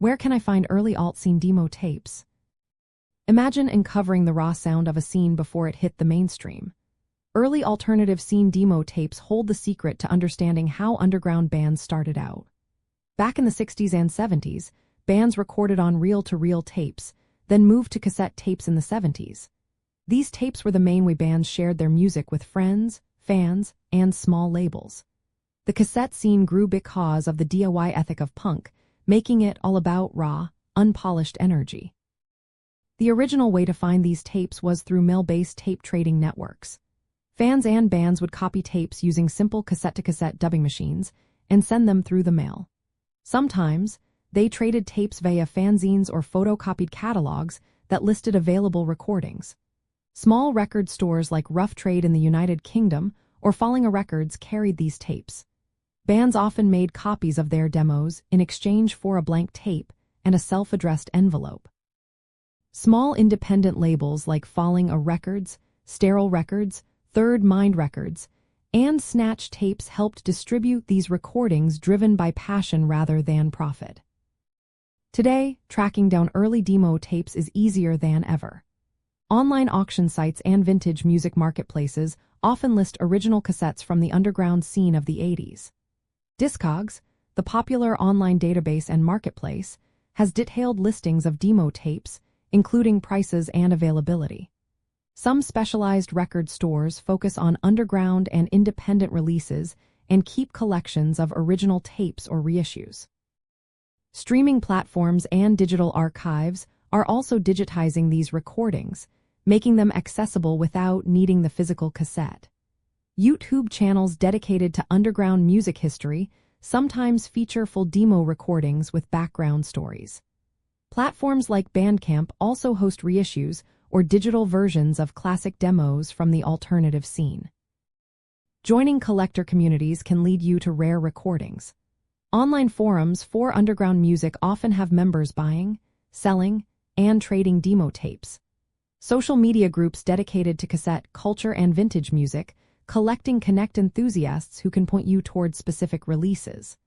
Where can I find early alt scene demo tapes? Imagine uncovering the raw sound of a scene before it hit the mainstream. Early alternative scene demo tapes hold the secret to understanding how underground bands started out. Back in the 60s and 70s, bands recorded on reel-to-reel tapes, then moved to cassette tapes in the 70s. These tapes were the main way bands shared their music with friends, fans, and small labels. The cassette scene grew because of the DIY ethic of punk, making it all about raw, unpolished energy. The original way to find these tapes was through mail-based tape trading networks. Fans and bands would copy tapes using simple cassette-to-cassette dubbing machines and send them through the mail. Sometimes, they traded tapes via fanzines or photocopied catalogs that listed available recordings. Small record stores like Rough Trade in the United Kingdom or Falling Records carried these tapes. Bands often made copies of their demos in exchange for a blank tape and a self-addressed envelope. Small independent labels like Falling Records, Sterile Records, Third Mind Records, and Snatch Tapes helped distribute these recordings driven by passion rather than profit. Today, tracking down early demo tapes is easier than ever. Online auction sites and vintage music marketplaces often list original cassettes from the underground scene of the 80s. Discogs, the popular online database and marketplace, has detailed listings of demo tapes, including prices and availability. Some specialized record stores focus on underground and independent releases and keep collections of original tapes or reissues. Streaming platforms and digital archives are also digitizing these recordings, making them accessible without needing the physical cassette. YouTube channels dedicated to underground music history sometimes feature full demo recordings with background stories. Platforms like Bandcamp also host reissues or digital versions of classic demos from the alternative scene. Joining collector communities can lead you to rare recordings. Online forums for underground music often have members buying, selling, and trading demo tapes. Social media groups dedicated to cassette culture and vintage music connect enthusiasts who can point you toward specific releases.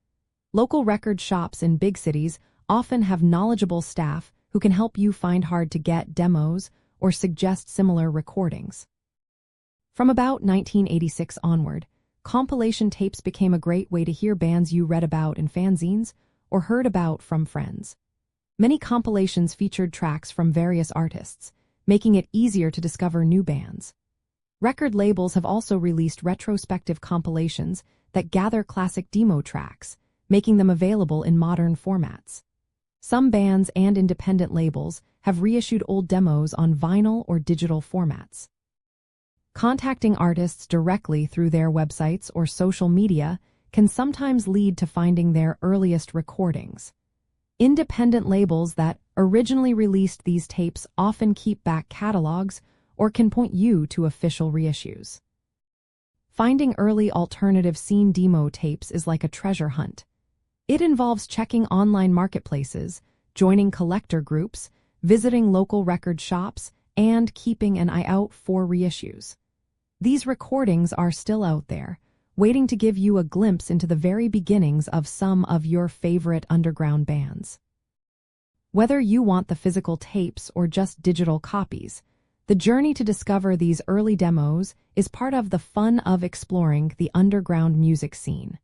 Local record shops in big cities often have knowledgeable staff who can help you find hard-to-get demos or suggest similar recordings. From about 1986 onward, compilation tapes became a great way to hear bands you read about in fanzines or heard about from friends. Many compilations featured tracks from various artists, making it easier to discover new bands. Record labels have also released retrospective compilations that gather classic demo tracks, making them available in modern formats. Some bands and independent labels have reissued old demos on vinyl or digital formats. Contacting artists directly through their websites or social media can sometimes lead to finding their earliest recordings. Independent labels that originally released these tapes often keep back catalogs or can point you to official reissues. Finding early alternative scene demo tapes is like a treasure hunt. It involves checking online marketplaces, joining collector groups, visiting local record shops, and keeping an eye out for reissues. These recordings are still out there, waiting to give you a glimpse into the very beginnings of some of your favorite underground bands. Whether you want the physical tapes or just digital copies, the journey to discover these early demos is part of the fun of exploring the underground music scene.